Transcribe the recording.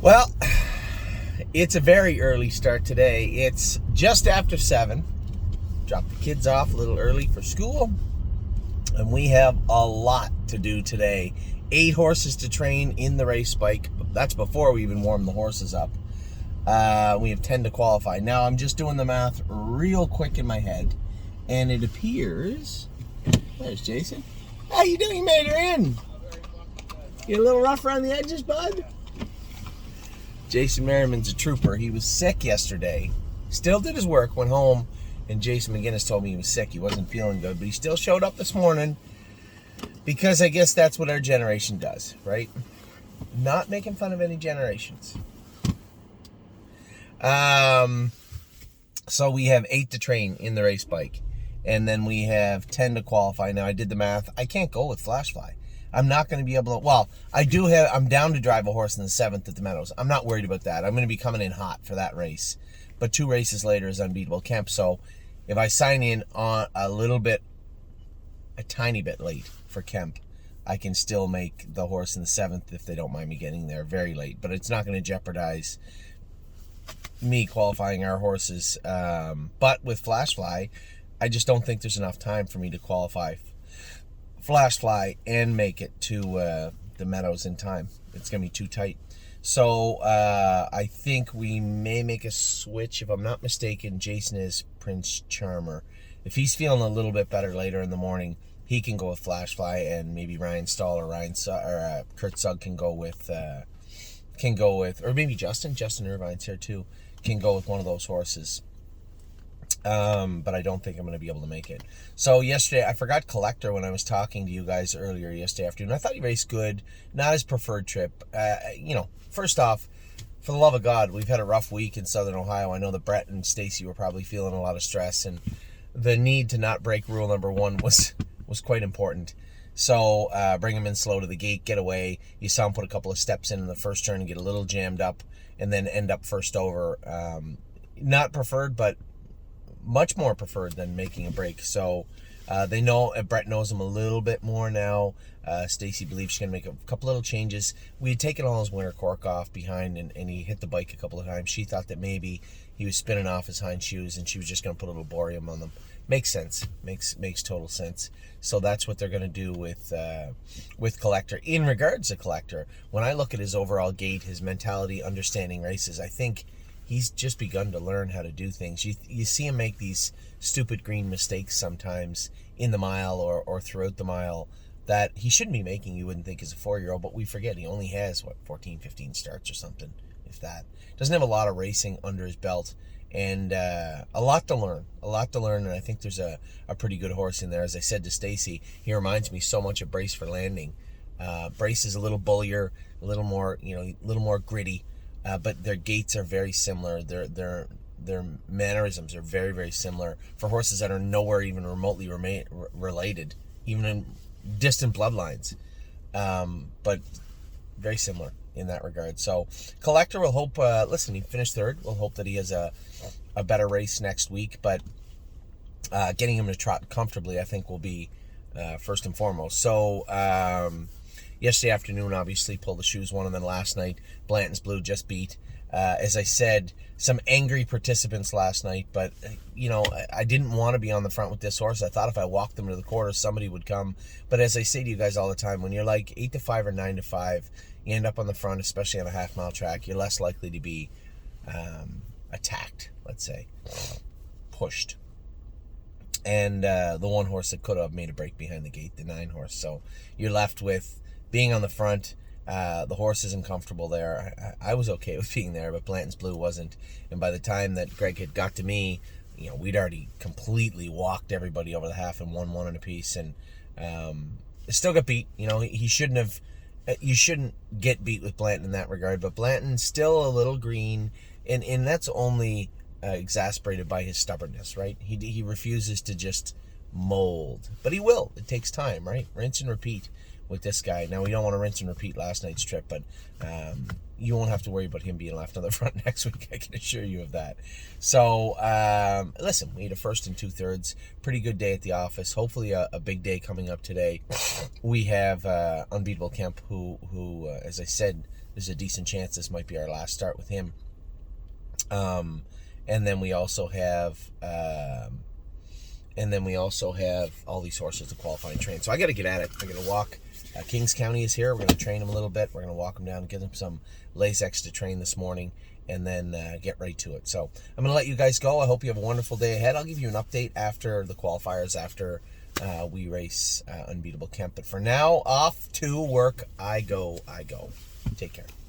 Well, it's a very early start today. It's just after 7. Dropped the kids off a little early for school. And we have a lot to do today. 8 horses to train in the race bike. That's before we even warm the horses up. We have 10 to qualify. Now, I'm just doing the math real quick in my head. And it appears... There's Jason. How you doing? You made her in. You a little rough around the edges, bud? Jason Merriman's a trooper. He was sick yesterday. Still did his work, went home, and Jason McGinnis told me he was sick. He wasn't feeling good, but he still showed up this morning because I guess that's what our generation does, right? Not making fun of any generations. So we have 8 to train in the race bike, and then we have 10 to qualify. Now, I did the math. I can't go with Flash Fly. I'm not going to be able to, well, I'm down to drive a horse in the 7th at the Meadows. I'm not worried about that. I'm going to be coming in hot for that race. But 2 races later is Unbeatable Kemp. So if I sign in on a tiny bit late for Kemp, I can still make the horse in the 7th if they don't mind me getting there very late. But it's not going to jeopardize me qualifying our horses. But with Flash Fly, I just don't think there's enough time for me to qualify Flash Fly and make it to the Meadows in time. It's going to be too tight. So I think we may make a switch. If I'm not mistaken, Jason is Prince Charmer. If he's feeling a little bit better later in the morning, he can go with Flash Fly, and maybe Ryan Stahl or Kurt Sugg can go with, or maybe Justin Irvine's here too, can go with one of those horses. But I don't think I'm going to be able to make it. So yesterday, I forgot Collector when I was talking to you guys earlier yesterday afternoon. I thought he raced good. Not his preferred trip. First off, for the love of God, we've had a rough week in Southern Ohio. I know that Brett and Stacy were probably feeling a lot of stress, and the need to not break rule number 1 was quite important. So bring him in slow to the gate, get away. You saw him put a couple of steps in the first turn and get a little jammed up, and then end up first over. Not preferred, but much more preferred than making a break. So they know, Brett knows him a little bit more now. Stacy believes she's going to make a couple little changes. We had taken all his winter cork off behind, and he hit the bike a couple of times. She thought that maybe he was spinning off his hind shoes, and she was just going to put a little borium on them. Makes sense. Makes total sense. So that's what they're going to do with Collector. In regards to Collector, when I look at his overall gait, his mentality, understanding races, I think he's just begun to learn how to do things. You see him make these stupid green mistakes sometimes in the mile or throughout the mile that he shouldn't be making, you wouldn't think, as a 4-year-old, but we forget he only has, 14, 15 starts or something, if that. Doesn't have a lot of racing under his belt, and a lot to learn, and I think there's a pretty good horse in there. As I said to Stacy, he reminds me so much of Brace for Landing. Brace is a little bullier, a little more gritty, but their gaits are very similar. Their mannerisms are very, very similar for horses that are nowhere even remotely related, even in distant bloodlines, but very similar in that regard. So Collector will hope, he finished 3rd. We'll hope that he has a better race next week, but getting him to trot comfortably, I think, will be first and foremost. So yesterday afternoon, obviously, pulled the shoes one, and then last night, Blanton's Blue just beat. As I said, some angry participants last night, but, I didn't want to be on the front with this horse. I thought if I walked them to the quarter, somebody would come. But as I say to you guys all the time, when you're like 8 to 5 or 9 to 5, you end up on the front, especially on a half-mile track, you're less likely to be attacked, let's say, pushed. And the one horse that could have made a break behind the gate, the 9 horse. So you're left with being on the front. The horse isn't comfortable there. I was okay with being there, but Blanton's Blue wasn't. And by the time that Greg had got to me, we'd already completely walked everybody over the half and won 1 and a piece, and still got beat. He shouldn't have. You shouldn't get beat with Blanton in that regard, but Blanton's still a little green, and that's only exasperated by his stubbornness, right? He refuses to just mold, but he will. It takes time, right? Rinse and repeat with this guy. Now, we don't want to rinse and repeat last night's trip, but you won't have to worry about him being left on the front next week. I can assure you of that. So, listen, we had a first and 2/3. Pretty good day at the office. Hopefully a big day coming up today. We have Unbeatable Kemp, who as I said there's a decent chance this might be our last start with him. And then we also have all these horses to qualify and train. So I got to get at it. I got to walk. Kings County is here. We're going to train him a little bit. We're going to walk him down and give him some Lasix to train this morning, and then get right to it. So I'm going to let you guys go. I hope you have a wonderful day ahead. I'll give you an update after the qualifiers, after we race Unbeatable Kemp. But for now, off to work I go. Take care.